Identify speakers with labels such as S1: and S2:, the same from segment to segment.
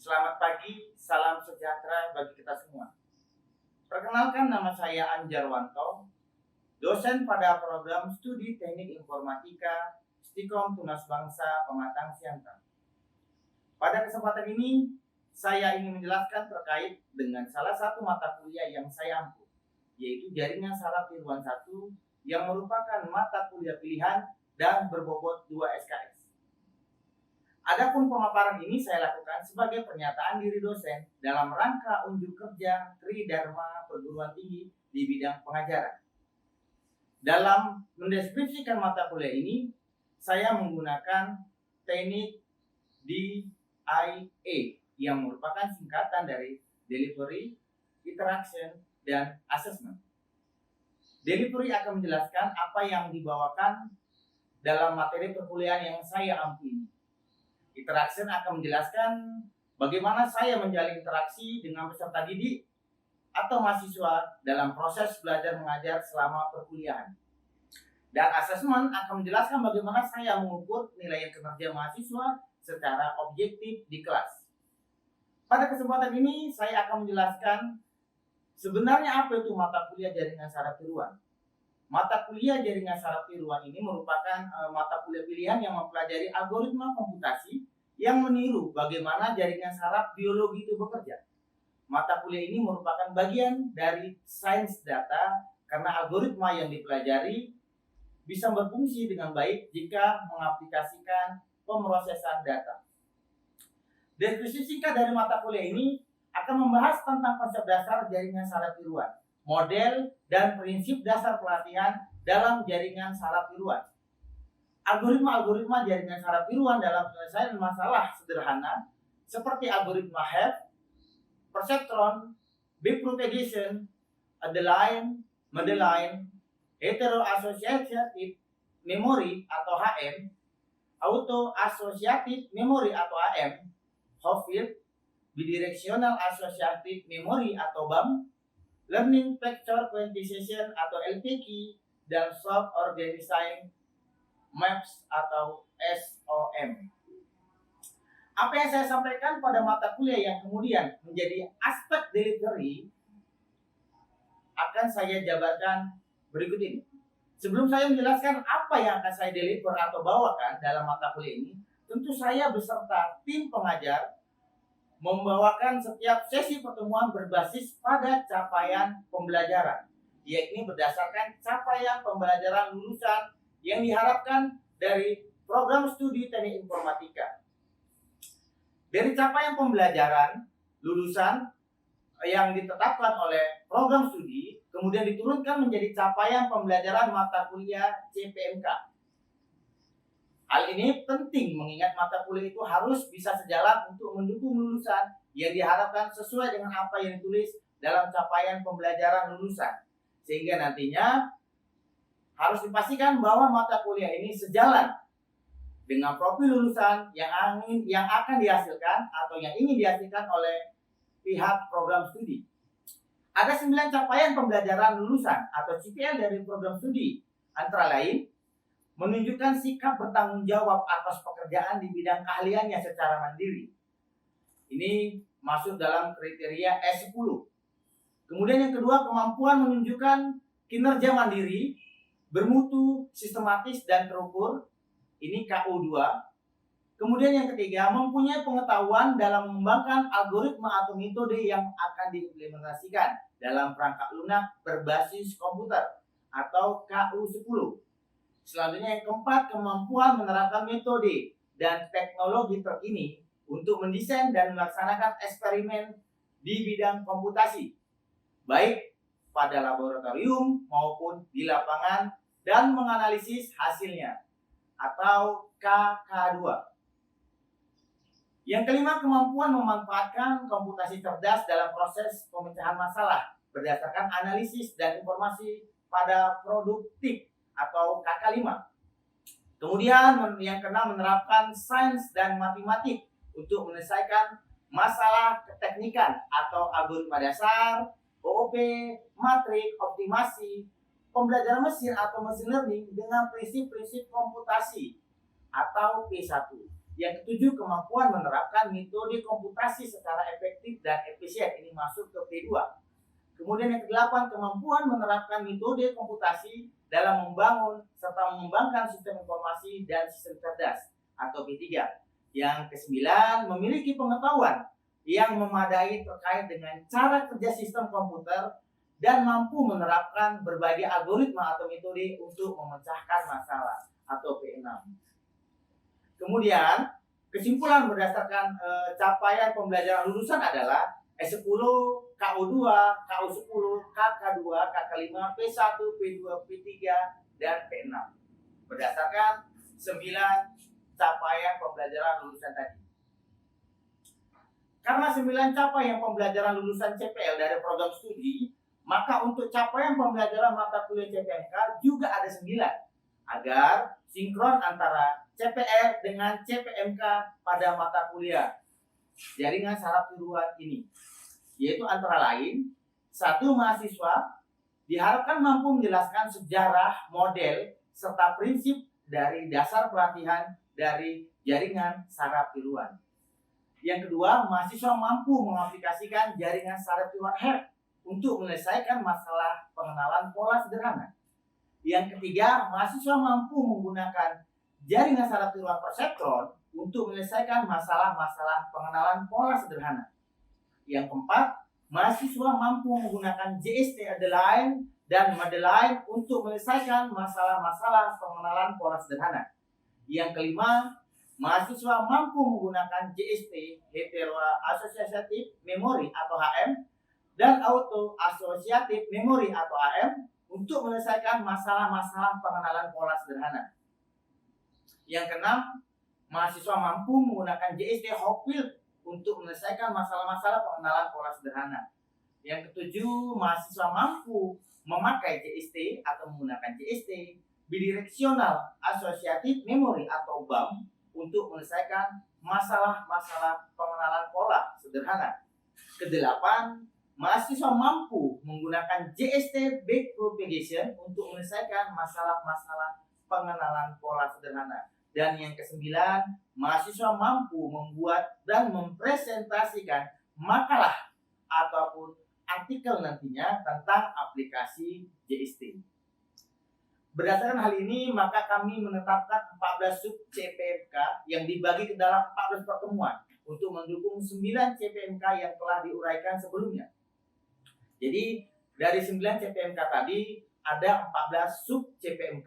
S1: Selamat pagi, salam sejahtera bagi kita semua. Perkenalkan, nama saya Anjarwanto, dosen pada program studi Teknik Informatika Stikom Tunas Bangsa Pematang Siantar. Pada kesempatan ini, saya ingin menjelaskan terkait dengan salah satu mata kuliah yang saya ampu, yaitu Jaringan Saraf Tiruan 1 yang merupakan mata kuliah pilihan dan berbobot 2 SKS. Adapun pemaparan ini saya lakukan sebagai pernyataan diri dosen dalam rangka unjuk kerja Tridharma Perguruan Tinggi di bidang pengajaran. Dalam mendeskripsikan mata kuliah ini, saya menggunakan teknik DIA yang merupakan singkatan dari Delivery, Interaction, dan Assessment. Delivery akan menjelaskan apa yang dibawakan dalam materi perkuliahan yang saya ampu ini. Interaction akan menjelaskan bagaimana saya menjalin interaksi dengan peserta didik atau mahasiswa dalam proses belajar mengajar selama perkuliahan. Dan assessment akan menjelaskan bagaimana saya mengukur nilai kinerja mahasiswa secara objektif di kelas. Pada kesempatan ini saya akan menjelaskan sebenarnya apa itu mata kuliah jaringan saraf tiruan. Mata kuliah jaringan saraf tiruan ini merupakan mata kuliah pilihan yang mempelajari algoritma komputasi yang meniru bagaimana jaringan saraf biologi itu bekerja. Mata kuliah ini merupakan bagian dari sains data karena algoritma yang dipelajari bisa berfungsi dengan baik jika mengaplikasikan pemrosesan data. Deskripsi singkat dari mata kuliah ini akan membahas tentang konsep dasar jaringan saraf tiruan, model dan prinsip dasar pelatihan dalam jaringan saraf tiruan. Algoritma jaringan saraf tiruan dalam penyelesaian masalah sederhana seperti algoritma HEP, perceptron, big propagation, Adeline, Madeline, heteroassociative memory atau HM, auto associative memory atau AM, Hopfield, bidirectional associative memory atau BAM, learning factor quantization atau LPQ, dan soft organizing maps atau SOM. Apa yang saya sampaikan pada mata kuliah yang kemudian menjadi aspek delivery akan saya jabarkan berikut ini. Sebelum saya menjelaskan apa yang akan saya deliver atau bawakan dalam mata kuliah ini, tentu saya beserta tim pengajar membawakan setiap sesi pertemuan berbasis pada capaian pembelajaran, yakni berdasarkan capaian pembelajaran lulusan yang diharapkan dari program studi Teknik Informatika. Dari capaian pembelajaran lulusan yang ditetapkan oleh program studi, kemudian diturunkan menjadi capaian pembelajaran mata kuliah CPMK. Hal ini penting mengingat mata kuliah itu harus bisa sejalan untuk mendukung lulusan yang diharapkan sesuai dengan apa yang ditulis dalam capaian pembelajaran lulusan. Sehingga nantinya harus dipastikan bahwa mata kuliah ini sejalan dengan profil lulusan yang akan dihasilkan atau yang ingin dihasilkan oleh pihak program studi. Ada 9 capaian pembelajaran lulusan atau CPL dari program studi, antara lain menunjukkan sikap bertanggung jawab atas pekerjaan di bidang keahliannya secara mandiri. Ini masuk dalam kriteria S10. Kemudian yang kedua, kemampuan menunjukkan kinerja mandiri, bermutu, sistematis, dan terukur. Ini KU2. Kemudian yang ketiga, mempunyai pengetahuan dalam mengembangkan algoritma atau metode yang akan diimplementasikan dalam perangkat lunak berbasis komputer atau KU10. Selanjutnya yang keempat, kemampuan menerapkan metode dan teknologi terkini untuk mendesain dan melaksanakan eksperimen di bidang komputasi, baik pada laboratorium maupun di lapangan, dan menganalisis hasilnya atau KK2. Yang kelima, kemampuan memanfaatkan komputasi cerdas dalam proses pemecahan masalah berdasarkan analisis dan informasi pada produktif atau KK5. Kemudian yang keenam, menerapkan sains dan matematik untuk menyelesaikan masalah keteknikan atau algoritma dasar, OOP, matrik, optimasi, pembelajaran mesin atau machine learning dengan prinsip-prinsip komputasi atau P1. Yang ketujuh, kemampuan menerapkan metode komputasi secara efektif dan efisien. Ini masuk ke P2. Kemudian yang kedelapan, kemampuan menerapkan metode komputasi dalam membangun serta mengembangkan sistem informasi dan sistem cerdas atau P3. Yang kesembilan, memiliki pengetahuan yang memadai terkait dengan cara kerja sistem komputer dan mampu menerapkan berbagai algoritma atau metode untuk memecahkan masalah atau P6. Kemudian, kesimpulan berdasarkan capaian pembelajaran lulusan adalah S10, KU2, KU10, KK2, KK5, P1, P2, P3, dan P6. Berdasarkan 9 capaian pembelajaran lulusan tadi. Karena 9 capaian pembelajaran lulusan CPL dari program studi, maka untuk capaian pembelajaran mata kuliah CPMK juga ada 9, agar sinkron antara CPL dengan CPMK pada mata kuliah jaringan saraf tiruan ini, yaitu antara lain, 1. Mahasiswa diharapkan mampu menjelaskan sejarah, model, serta prinsip dari dasar pelatihan dari jaringan saraf tiruan. Yang kedua, mahasiswa mampu mengaplikasikan jaringan saraf tiruan HEP untuk menyelesaikan masalah pengenalan pola sederhana. Yang ketiga, mahasiswa mampu menggunakan jaringan saraf tiruan perseptron untuk menyelesaikan masalah-masalah pengenalan pola sederhana. Yang keempat, mahasiswa mampu menggunakan JST Adeline dan Madeline untuk menyelesaikan masalah-masalah pengenalan pola sederhana. Yang kelima, mahasiswa mampu menggunakan JST Hetero-Associative Memory atau HM dan Auto-Associative Memory atau AM untuk menyelesaikan masalah-masalah pengenalan pola sederhana. Yang keenam, mahasiswa mampu menggunakan JST Hopfield untuk menyelesaikan masalah-masalah pengenalan pola sederhana. Yang ketujuh, mahasiswa mampu memakai JST atau menggunakan JST Bidirectional Associative Memory atau BAM untuk menyelesaikan masalah-masalah pengenalan pola sederhana. Kedelapan, mahasiswa mampu menggunakan JST Backpropagation untuk menyelesaikan masalah-masalah pengenalan pola sederhana. Dan yang kesembilan, mahasiswa mampu membuat dan mempresentasikan makalah ataupun artikel nantinya tentang aplikasi JST. Berdasarkan hal ini, maka kami menetapkan 14 sub CPMK yang dibagi ke dalam 14 pertemuan untuk mendukung 9 CPMK yang telah diuraikan sebelumnya. Jadi, dari 9 CPMK tadi, ada 14 sub CPMK.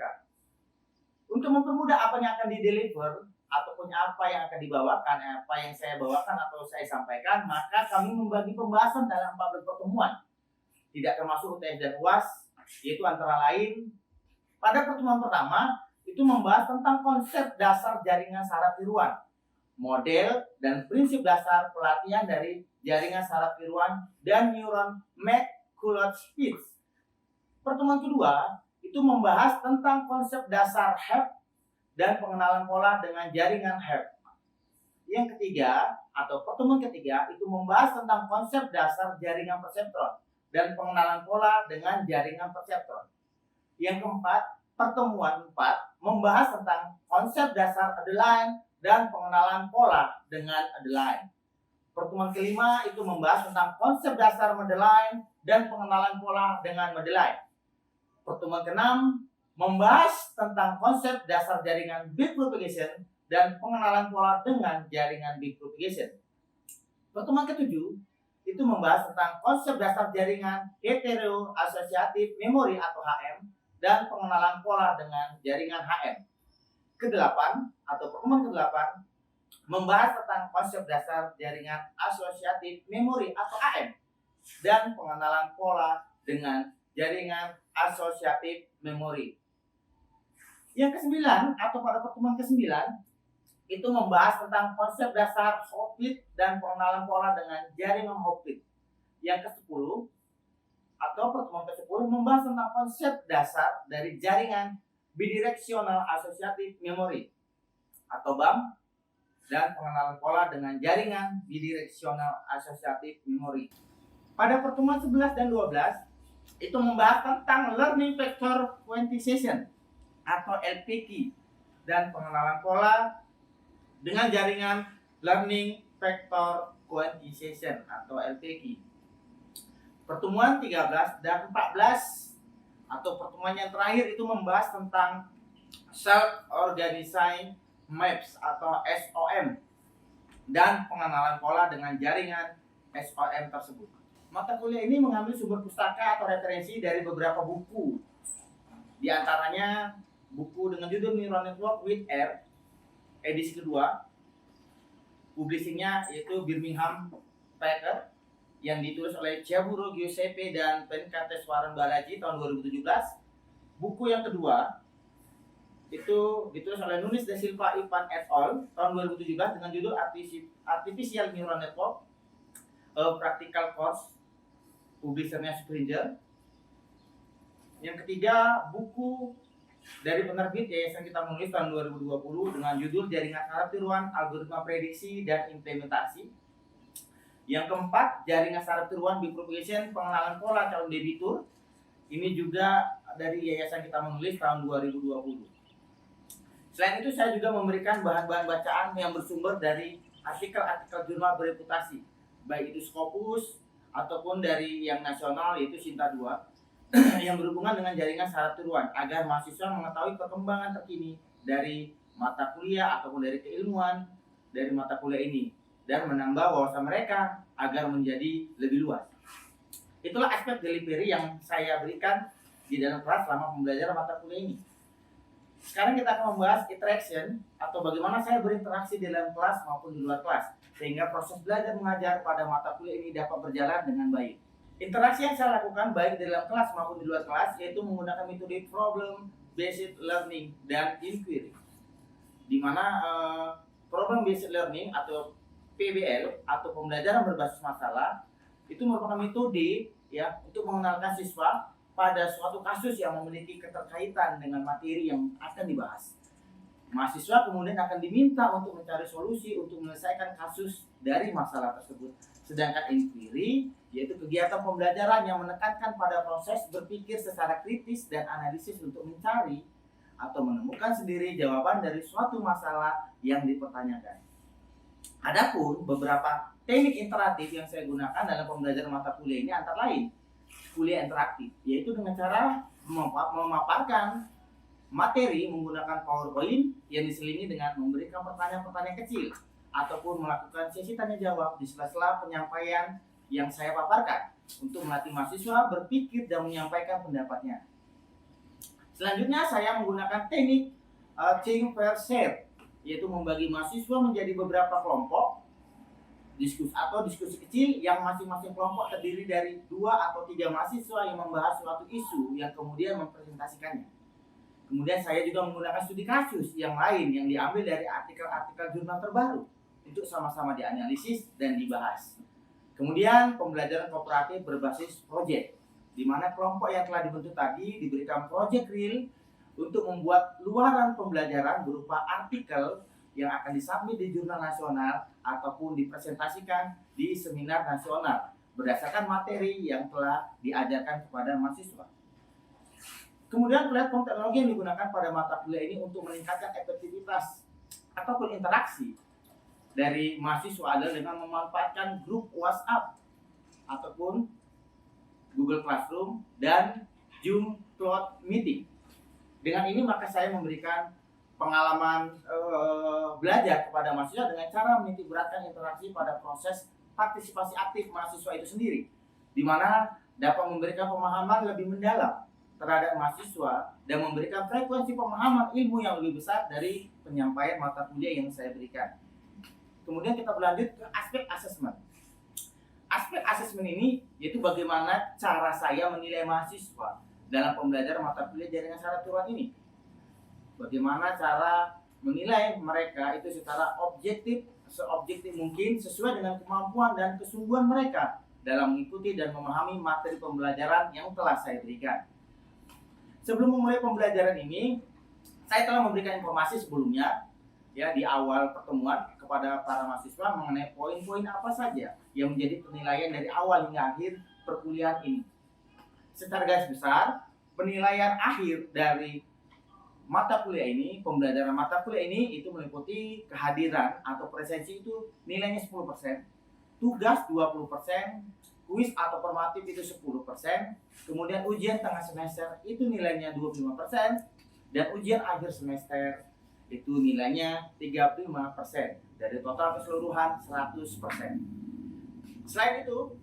S1: Untuk mempermudah apa yang akan di-deliver, ataupun apa yang akan dibawakan, apa yang saya bawakan atau saya sampaikan, maka kami membagi pembahasan dalam 14 pertemuan. Tidak termasuk UTS dan UAS, yaitu antara lain, pada pertemuan pertama, itu membahas tentang konsep dasar jaringan saraf tiruan, model dan prinsip dasar pelatihan dari jaringan saraf tiruan dan neuron McCulloch speech. Pertemuan kedua, itu membahas tentang konsep dasar HEP dan pengenalan pola dengan jaringan HEP. Yang ketiga, atau pertemuan ketiga, itu membahas tentang konsep dasar jaringan perseptron dan pengenalan pola dengan jaringan perseptron. Yang keempat, pertemuan 4 membahas tentang konsep dasar Adeline dan pengenalan pola dengan Adeline. Pertemuan kelima itu membahas tentang konsep dasar Madeline dan pengenalan pola dengan Madeline. Pertemuan keenam membahas tentang konsep dasar jaringan big propagation dan pengenalan pola dengan jaringan big propagation. Pertemuan ketujuh itu membahas tentang konsep dasar jaringan hetero-associative memory atau HM dan pengenalan pola dengan jaringan HM. Kedelapan atau pertemuan kedelapan membahas tentang konsep dasar jaringan associative memory atau AM dan pengenalan pola dengan jaringan associative memory. Yang kesembilan atau pada pertemuan kesembilan itu membahas tentang konsep dasar Hopfield dan pengenalan pola dengan jaringan Hopfield. Yang ke-10 atau pertemuan ke-10 membahas tentang konsep dasar dari jaringan Bidirectional Associative Memory atau BAM dan pengenalan pola dengan jaringan Bidirectional Associative Memory. Pada pertemuan 11 dan 12 itu membahas tentang Learning Factor Quantization atau LPQ dan pengenalan pola dengan jaringan Learning Factor Quantization atau LPQ. Pertemuan 13 dan 14 atau pertemuan yang terakhir itu membahas tentang Self-Organizing Maps atau SOM dan pengenalan pola dengan jaringan SOM tersebut. Mata kuliah ini mengambil sumber pustaka atau referensi dari beberapa buku. Di antaranya buku dengan judul Neural Network with R, edisi kedua. Publishingnya yaitu Birmingham Paper yang ditulis oleh Ciaburo Giuseppe dan Venkateswaran Balaji tahun 2017. Buku yang kedua itu ditulis oleh Nunes da Silva Ivan et al. Tahun 2017 dengan judul Artificial Neural Network, a Practical Course, publishernya Springer. Yang ketiga, buku dari penerbit Yayasan Kita Menulis tahun 2020 dengan judul Jaringan Saraf Tiruan, Algoritma Prediksi dan Implementasi. Yang keempat, Jaringan Saraf Tiruan Bipropagation, Pengenalan Pola Calon Debitur. Ini juga dari Yayasan Kita Menulis tahun 2020. Selain itu, saya juga memberikan bahan-bahan bacaan yang bersumber dari artikel-artikel jurnal bereputasi, baik itu Scopus ataupun dari yang nasional yaitu Sinta 2 yang berhubungan dengan jaringan saraf tiruan agar mahasiswa mengetahui perkembangan terkini dari mata kuliah ataupun dari keilmuan dari mata kuliah ini dan menambah wawasan mereka agar menjadi lebih luas. Itulah aspek delivery yang saya berikan di dalam kelas selama pembelajaran mata kuliah ini. Sekarang kita akan membahas interaction atau bagaimana saya berinteraksi di dalam kelas maupun di luar kelas sehingga proses belajar mengajar pada mata kuliah ini dapat berjalan dengan baik. Interaksi yang saya lakukan baik di dalam kelas maupun di luar kelas yaitu menggunakan metode problem based learning dan inquiry. Di mana problem based learning atau PBL atau pembelajaran berbasis masalah itu merupakan metode ya untuk mengenalkan siswa pada suatu kasus yang memiliki keterkaitan dengan materi yang akan dibahas. Mahasiswa kemudian akan diminta untuk mencari solusi untuk menyelesaikan kasus dari masalah tersebut. Sedangkan inquiry yaitu kegiatan pembelajaran yang menekankan pada proses berpikir secara kritis dan analisis untuk mencari atau menemukan sendiri jawaban dari suatu masalah yang dipertanyakan. Adapun beberapa teknik interaktif yang saya gunakan dalam pembelajaran mata kuliah ini antara lain kuliah interaktif, yaitu dengan cara memaparkan materi menggunakan PowerPoint yang diselingi dengan memberikan pertanyaan-pertanyaan kecil ataupun melakukan sesi tanya jawab di sela-sela penyampaian yang saya paparkan untuk melatih mahasiswa berpikir dan menyampaikan pendapatnya. Selanjutnya saya menggunakan teknik think, pair, share, yaitu membagi mahasiswa menjadi beberapa kelompok diskusi kecil yang masing-masing kelompok terdiri dari 2 atau 3 mahasiswa yang membahas suatu isu yang kemudian mempresentasikannya. Kemudian saya juga menggunakan studi kasus yang lain yang diambil dari artikel-artikel jurnal terbaru untuk sama-sama dianalisis dan dibahas. Kemudian pembelajaran kooperatif berbasis proyek, di mana kelompok yang telah dibentuk tadi diberikan proyek real untuk membuat luaran pembelajaran berupa artikel yang akan disubmit di jurnal nasional ataupun dipresentasikan di seminar nasional berdasarkan materi yang telah diajarkan kepada mahasiswa. Kemudian platform teknologi yang digunakan pada mata kuliah ini untuk meningkatkan efektivitas ataupun interaksi dari mahasiswa adalah dengan memanfaatkan grup WhatsApp ataupun Google Classroom dan Zoom Cloud Meeting. Dengan ini maka saya memberikan pengalaman belajar kepada mahasiswa dengan cara menitik beratkan interaksi pada proses partisipasi aktif mahasiswa itu sendiri, di mana dapat memberikan pemahaman lebih mendalam terhadap mahasiswa dan memberikan frekuensi pemahaman ilmu yang lebih besar dari penyampaian mata kuliah yang saya berikan. Kemudian kita berlanjut ke aspek asesmen. Aspek asesmen ini yaitu bagaimana cara saya menilai mahasiswa dalam pembelajaran mata kuliah jaringan saraf tiruan ini. Bagaimana cara menilai mereka itu secara objektif, seobjektif mungkin sesuai dengan kemampuan dan kesungguhan mereka dalam mengikuti dan memahami materi pembelajaran yang telah saya berikan. Sebelum memulai pembelajaran ini, saya telah memberikan informasi sebelumnya ya di awal pertemuan kepada para mahasiswa mengenai poin-poin apa saja yang menjadi penilaian dari awal hingga akhir perkuliahan ini. Secara garis besar, penilaian akhir dari mata kuliah ini, pembelajaran mata kuliah ini itu meliputi kehadiran atau presensi itu nilainya 10%, tugas 20%, kuis atau formatif itu 10%, kemudian ujian tengah semester itu nilainya 25%, dan ujian akhir semester itu nilainya 35% dari total keseluruhan 100%. Selain itu,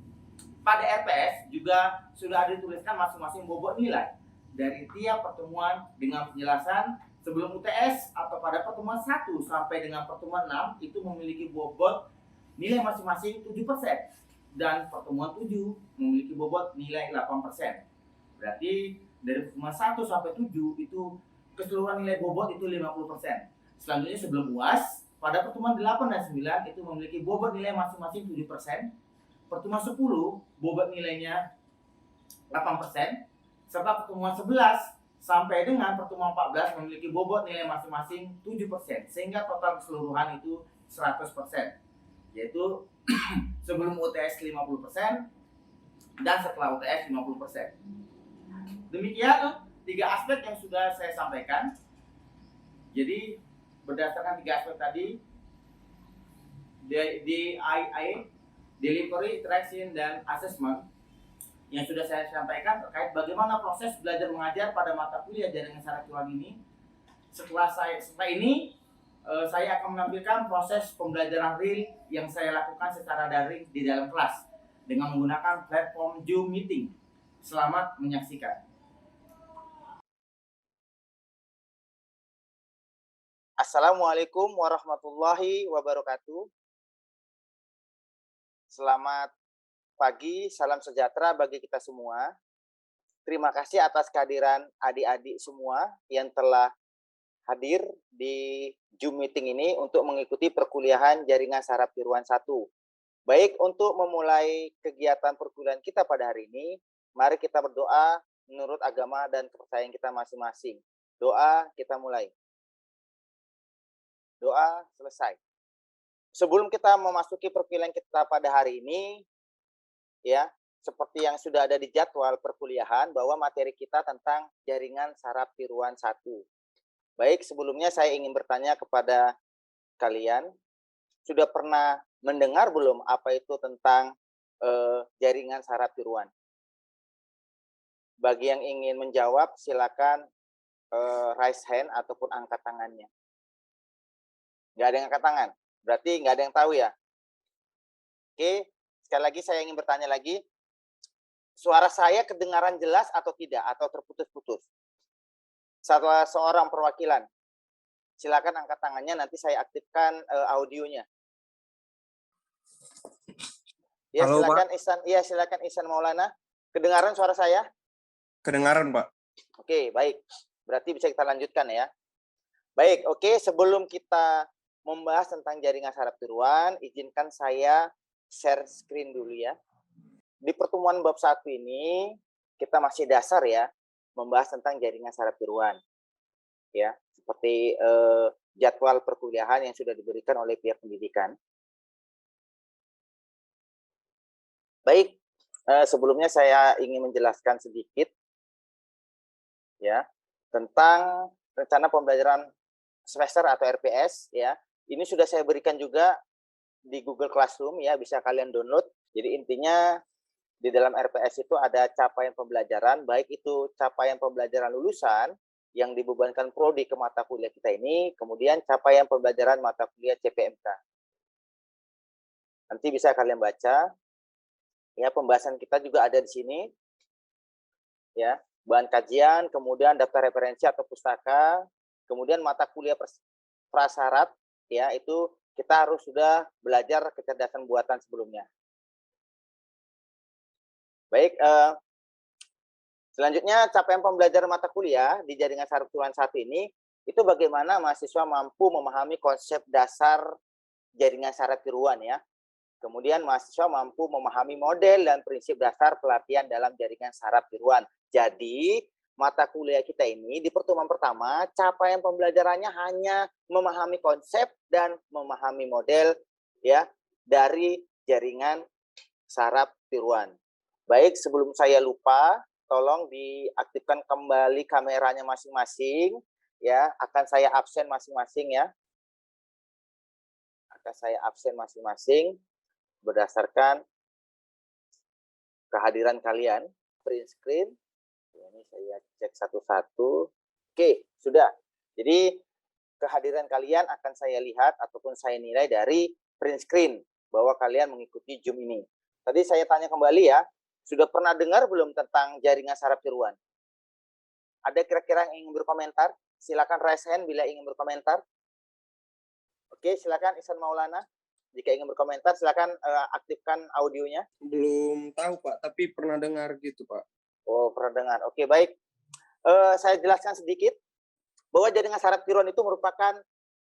S1: pada RPS juga sudah dituliskan masing-masing bobot nilai dari tiap pertemuan dengan penjelasan sebelum UTS atau pada pertemuan 1 sampai dengan pertemuan 6 itu memiliki bobot nilai masing-masing 7%, dan pertemuan 7 memiliki bobot nilai 8%. Berarti dari pertemuan 1 sampai 7 itu keseluruhan nilai bobot itu 50%. Selanjutnya sebelum UAS, pada pertemuan 8 dan 9 itu memiliki bobot nilai masing-masing 7%, pertemuan 10 bobot nilainya 8%, serta pertemuan 11 sampai dengan pertemuan 14 memiliki bobot nilai masing-masing 7%, sehingga total keseluruhan itu 100%, yaitu sebelum UTS 50% dan setelah UTS 50%. Demikian 3 aspek yang sudah saya sampaikan. Jadi berdasarkan 3 aspek tadi, DII, Delivery, Interaction, dan Assessment, yang sudah saya sampaikan terkait bagaimana proses belajar mengajar pada mata kuliah jaringan syarat virtual ini. Setelah ini saya akan menampilkan proses pembelajaran real yang saya lakukan secara daring di dalam kelas dengan menggunakan platform Zoom Meeting. Selamat menyaksikan.
S2: Assalamualaikum warahmatullahi wabarakatuh. Selamat pagi, salam sejahtera bagi kita semua. Terima kasih atas kehadiran adik-adik semua yang telah hadir di Zoom meeting ini untuk mengikuti perkuliahan jaringan saraf tiruan 1. Baik, untuk memulai kegiatan perkuliahan kita pada hari ini, mari kita berdoa menurut agama dan kepercayaan kita masing-masing. Doa, kita mulai. Doa selesai. Sebelum kita memasuki perkuliahan kita pada hari ini, ya, seperti yang sudah ada di jadwal perkuliahan, bahwa materi kita tentang jaringan saraf tiruan 1. Baik, sebelumnya saya ingin bertanya kepada kalian, sudah pernah mendengar belum apa itu tentang jaringan saraf tiruan? Bagi yang ingin menjawab, silakan raise hand ataupun angkat tangannya. Nggak ada yang angkat tangan? Berarti nggak ada yang tahu ya? Oke, sekali lagi saya ingin bertanya lagi. Suara saya kedengaran jelas atau tidak? Atau terputus-putus? Salah seorang perwakilan. Silakan angkat tangannya, nanti saya aktifkan audionya. Ya, halo, silakan Pak. Ihsan. Iya, silakan Ihsan Maulana. Kedengaran suara saya?
S3: Kedengaran, Pak.
S2: Oke, baik. Berarti bisa kita lanjutkan ya. Baik, oke. Sebelum kita membahas tentang jaringan saraf tiruan, izinkan saya share screen dulu ya. Di pertemuan bab 1 ini, kita masih dasar ya, membahas tentang jaringan saraf tiruan. Ya, seperti jadwal perkuliahan yang sudah diberikan oleh pihak pendidikan. Baik, sebelumnya saya ingin menjelaskan sedikit ya tentang rencana pembelajaran semester atau RPS ya. Ini sudah saya berikan juga di Google Classroom ya, bisa kalian download. Jadi intinya di dalam RPS itu ada capaian pembelajaran, baik itu capaian pembelajaran lulusan yang dibebankan prodi ke mata kuliah kita ini, kemudian capaian pembelajaran mata kuliah CPMK. Nanti bisa kalian baca. Ya, pembahasan kita juga ada di sini. Ya, bahan kajian, kemudian daftar referensi atau pustaka, kemudian mata kuliah prasyarat, ya, itu kita harus sudah belajar kecerdasan buatan sebelumnya. Baik, selanjutnya capaian pembelajaran mata kuliah di jaringan saraf tiruan 1 ini, itu bagaimana mahasiswa mampu memahami konsep dasar jaringan saraf tiruan ya. Kemudian mahasiswa mampu memahami model dan prinsip dasar pelatihan dalam jaringan saraf tiruan. Jadi, mata kuliah kita ini di pertemuan pertama, capaian pembelajarannya hanya memahami konsep dan memahami model ya dari jaringan saraf tiruan. Baik, sebelum saya lupa, tolong diaktifkan kembali kameranya masing-masing ya, akan saya absen masing-masing ya. Akan saya absen masing-masing berdasarkan kehadiran kalian. Print screen. Ini saya cek satu-satu. Oke, sudah. Jadi kehadiran kalian akan saya lihat ataupun saya nilai dari print screen bahwa kalian mengikuti Zoom ini. Tadi saya tanya kembali ya, sudah pernah dengar belum tentang jaringan saraf tiruan? Ada kira-kira yang ingin berkomentar? Silakan raise hand bila ingin berkomentar. Oke, silakan Ihsan Maulana. Jika ingin berkomentar, silakan aktifkan audionya.
S3: Belum tahu Pak, tapi pernah dengar gitu Pak.
S2: Oh, pernah dengar. Oke, baik. Saya jelaskan sedikit bahwa jaringan saraf tiruan itu merupakan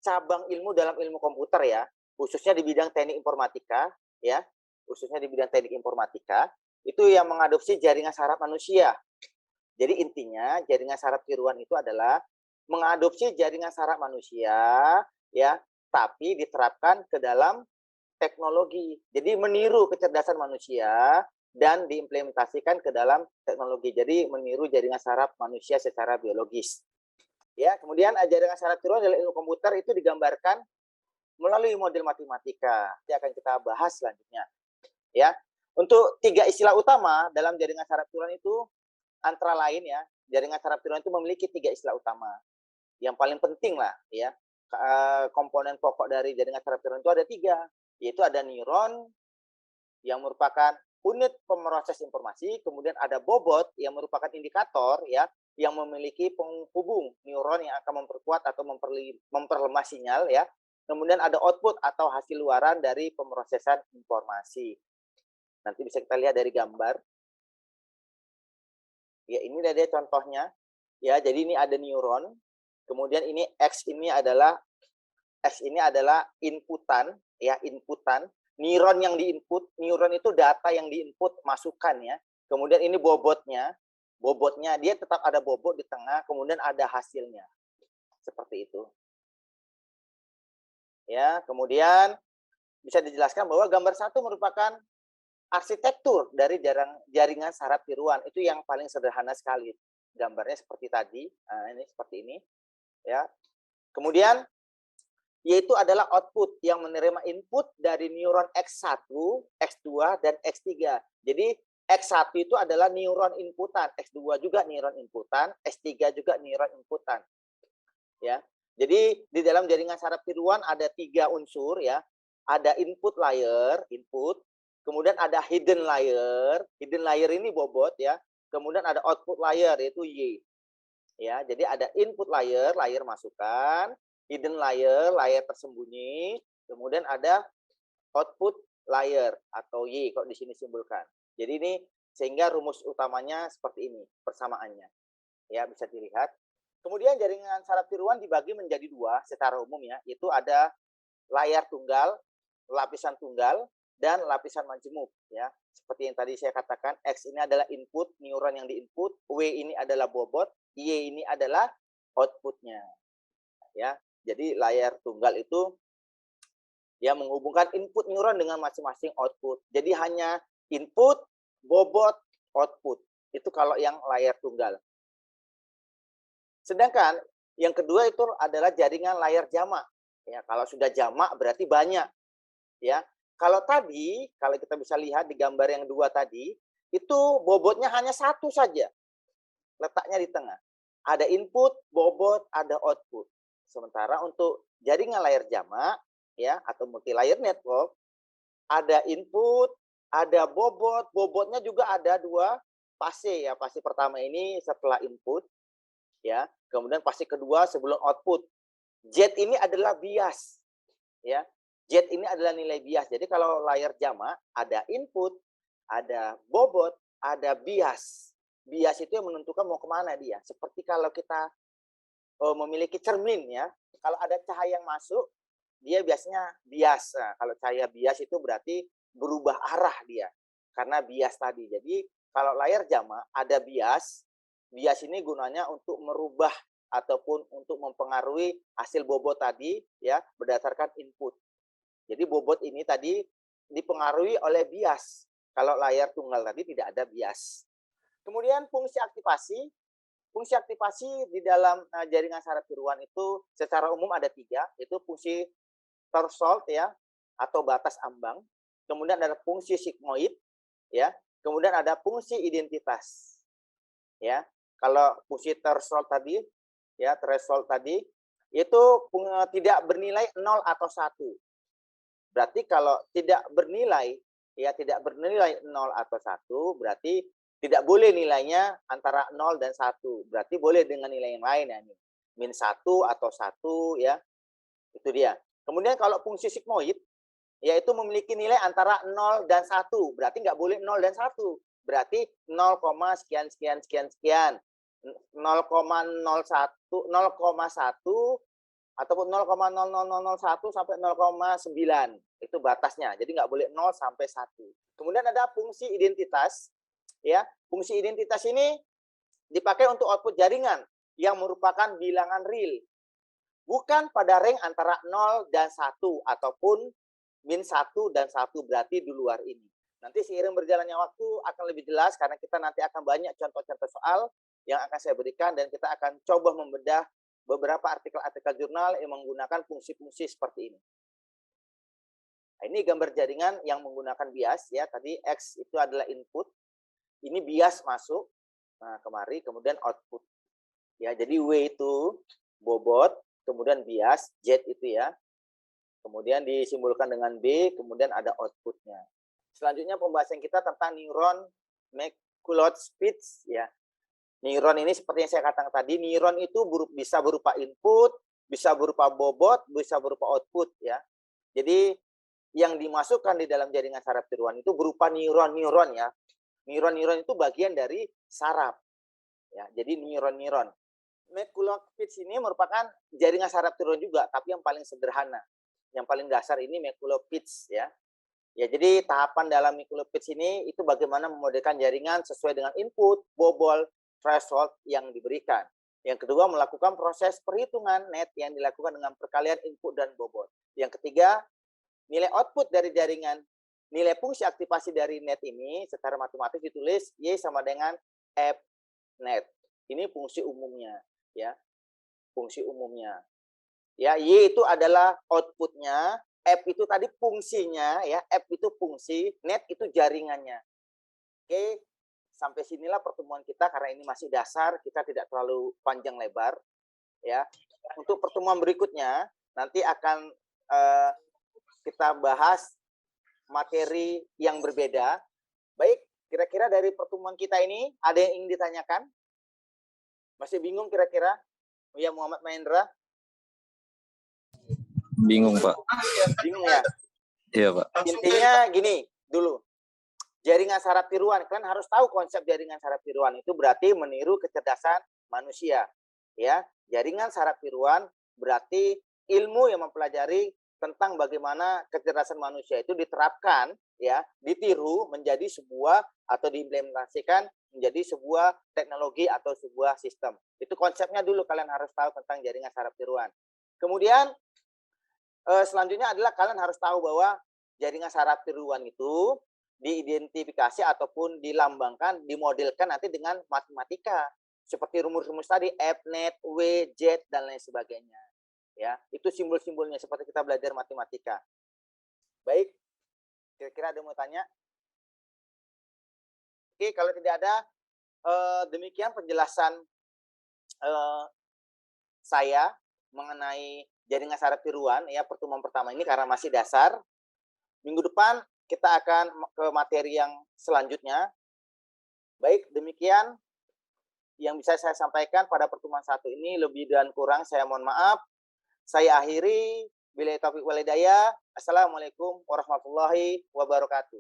S2: cabang ilmu dalam ilmu komputer ya, khususnya di bidang teknik informatika ya, khususnya di bidang teknik informatika itu yang mengadopsi jaringan saraf manusia. Jadi intinya jaringan saraf tiruan itu adalah mengadopsi jaringan saraf manusia ya, tapi diterapkan ke dalam teknologi. Jadi meniru kecerdasan manusia dan diimplementasikan ke dalam teknologi. Jadi meniru jaringan saraf manusia secara biologis. Ya, kemudian jaringan saraf tiruan dalam ilmu komputer itu digambarkan melalui model matematika. Yang akan kita bahas selanjutnya. Ya, untuk 3 istilah utama dalam jaringan saraf tiruan itu antara lain ya, jaringan saraf tiruan itu memiliki 3 istilah utama. Yang paling penting lah ya, komponen pokok dari jaringan saraf tiruan itu ada 3, yaitu ada neuron yang merupakan unit pemroses informasi, kemudian ada bobot yang merupakan indikator ya, yang memiliki penghubung neuron yang akan memperkuat atau memperlemah sinyal ya. Kemudian ada output atau hasil luaran dari pemrosesan informasi. Nanti bisa kita lihat dari gambar. Ya, ini ada contohnya. Ya, jadi ini ada neuron. Kemudian ini X ini adalah inputan, ya, inputan. Neuron yang diinput, neuron itu data yang diinput, masukan ya. Kemudian ini bobotnya. Bobotnya dia tetap ada bobot di tengah, kemudian ada hasilnya. Seperti itu. Ya, kemudian bisa dijelaskan bahwa gambar 1 merupakan arsitektur dari jaringan saraf tiruan. Itu yang paling sederhana sekali. Gambarnya seperti tadi. Nah, ini seperti ini. Ya. Kemudian yaitu adalah output yang menerima input dari neuron X1, X2, dan X3. Jadi X1 itu adalah neuron inputan, X2 juga neuron inputan, X3 juga neuron inputan. Ya. Jadi di dalam jaringan saraf tiruan ada 3 unsur ya. Ada input layer, input, kemudian ada hidden layer. Hidden layer ini bobot ya. Kemudian ada output layer yaitu Y. Ya, jadi ada input layer, layer masukan, hidden layer, layer tersembunyi, kemudian ada output layer atau Y kalau di sini simbolkan. Jadi ini sehingga rumus utamanya seperti ini persamaannya. Ya, bisa dilihat. Kemudian jaringan saraf tiruan dibagi menjadi 2 secara umum ya, yaitu ada layar tunggal, lapisan tunggal, dan lapisan majemuk ya. Seperti yang tadi saya katakan, X ini adalah input, neuron yang diinput, W ini adalah bobot, Y ini adalah outputnya. Ya. Jadi layar tunggal itu yang menghubungkan input neuron dengan masing-masing output. Jadi hanya input, bobot, output. Itu kalau yang layar tunggal. Sedangkan yang kedua itu adalah jaringan layar jamak. Ya, kalau sudah jamak berarti banyak. Ya, kalau tadi, kalau kita bisa lihat di gambar yang 2 tadi, itu bobotnya hanya 1 saja. Letaknya di tengah. Ada input, bobot, ada output. Sementara untuk jaringan layar jamak, ya, atau multi layer network, ada input, ada bobot, bobotnya juga ada 2 fase ya. Fase pertama ini setelah input, ya. Kemudian fase kedua sebelum output. Z ini adalah bias, ya. Z ini adalah nilai bias. Jadi kalau layar jamak ada input, ada bobot, ada bias. Bias itu yang menentukan mau kemana dia. Seperti kalau kita memiliki cermin ya. Kalau ada cahaya yang masuk, dia biasanya bias. Nah, kalau cahaya bias itu berarti berubah arah dia. Karena bias tadi. Jadi kalau layar jamak ada bias. Bias ini gunanya untuk merubah ataupun untuk mempengaruhi hasil bobot tadi ya berdasarkan input. Jadi bobot ini tadi dipengaruhi oleh bias. Kalau layar tunggal tadi tidak ada bias. Kemudian fungsi aktivasi. fungsi aktivasi di dalam jaringan saraf tiruan itu secara umum ada 3, yaitu fungsi threshold ya, atau batas ambang. Kemudian ada fungsi sigmoid, ya. Kemudian ada fungsi identitas, ya. Kalau fungsi threshold tadi, ya, threshold tadi itu tidak bernilai 0 atau 1. Berarti kalau tidak bernilai, ya, tidak bernilai 0 atau 1, berarti tidak boleh nilainya antara 0 dan 1. Berarti boleh dengan nilai yang lain ya, min 1 atau 1 ya. Itu dia. Kemudian kalau fungsi sigmoid, yaitu memiliki nilai antara 0 dan 1. Berarti nggak boleh 0 dan 1. Berarti 0, sekian, sekian, sekian, sekian. 0,01, 0,1 ataupun 0,00001 sampai 0,9. Itu batasnya. Jadi nggak boleh 0 sampai 1. Kemudian ada fungsi identitas. Ya, fungsi identitas ini dipakai untuk output jaringan yang merupakan bilangan real. Bukan pada ring antara 0 dan 1 ataupun min 1 dan 1, berarti di luar ini. Nanti seiring berjalannya waktu akan lebih jelas karena kita nanti akan banyak contoh-contoh soal yang akan saya berikan dan kita akan coba membedah beberapa artikel-artikel jurnal yang menggunakan fungsi-fungsi seperti ini. Nah, ini gambar jaringan yang menggunakan bias ya. Tadi X itu adalah input. Ini bias masuk. Nah, kemari kemudian output. Ya, jadi W itu bobot, kemudian bias, Z itu ya. Kemudian disimbolkan dengan B, kemudian ada outputnya. Selanjutnya pembahasan kita tentang neuron McCulloch speech ya. Neuron ini seperti yang saya katakan tadi, neuron itu bisa berupa input, bisa berupa bobot, bisa berupa output ya. Jadi yang dimasukkan di dalam jaringan saraf tiruan itu berupa neuron-neuron ya. Neuron-neuron itu bagian dari saraf. Ya, jadi neuron-neuron. McCulloch speech ini merupakan jaringan saraf tiruan juga, tapi yang paling sederhana. Yang paling dasar ini McCulloch speech ya. Ya, jadi tahapan dalam McCulloch speech ini itu bagaimana memodelkan jaringan sesuai dengan input, bobot, threshold yang diberikan. Yang kedua, melakukan proses perhitungan net yang dilakukan dengan perkalian input dan bobot. Yang ketiga, nilai output dari jaringan, nilai fungsi aktivasi dari net ini secara matematis ditulis Y sama dengan F net. Ini fungsi umumnya, ya. Fungsi umumnya. Ya, Y itu adalah outputnya, F itu tadi fungsinya, ya. F itu fungsi, net itu jaringannya. Oke, sampai sinilah pertemuan kita karena ini masih dasar, kita tidak terlalu panjang lebar, ya. Untuk pertemuan berikutnya nanti akan kita bahas materi yang berbeda. Baik, kira-kira dari pertemuan kita ini ada yang ingin ditanyakan? Masih bingung kira-kira? Ya, Muhammad Mahendra?
S4: Bingung, Pak.
S2: Bingung ya?
S4: Iya, Pak.
S2: Intinya gini dulu. Jaringan saraf tiruan, kalian harus tahu konsep jaringan saraf tiruan itu berarti meniru kecerdasan manusia. Ya, jaringan saraf tiruan berarti ilmu yang mempelajari tentang bagaimana kecerdasan manusia itu diterapkan, ya, ditiru menjadi sebuah atau diimplementasikan menjadi sebuah teknologi atau sebuah sistem. Itu konsepnya dulu kalian harus tahu tentang jaringan saraf tiruan. Kemudian selanjutnya adalah kalian harus tahu bahwa jaringan saraf tiruan itu diidentifikasi ataupun dilambangkan, dimodelkan nanti dengan matematika. Seperti rumus-rumus tadi, F net, W, Z, dan lain sebagainya. Ya, itu simbol-simbolnya seperti kita belajar matematika. Baik, kira-kira ada yang mau tanya? Oke, kalau tidak ada, demikian penjelasan saya mengenai jaringan saraf tiruan ya, pertemuan pertama ini karena masih dasar. Minggu depan kita akan ke materi yang selanjutnya. Baik, demikian yang bisa saya sampaikan pada pertemuan satu ini. Lebih dan kurang saya mohon maaf. Saya akhiri. Billahi taufiq wal hidayah. Assalamualaikum warahmatullahi wabarakatuh.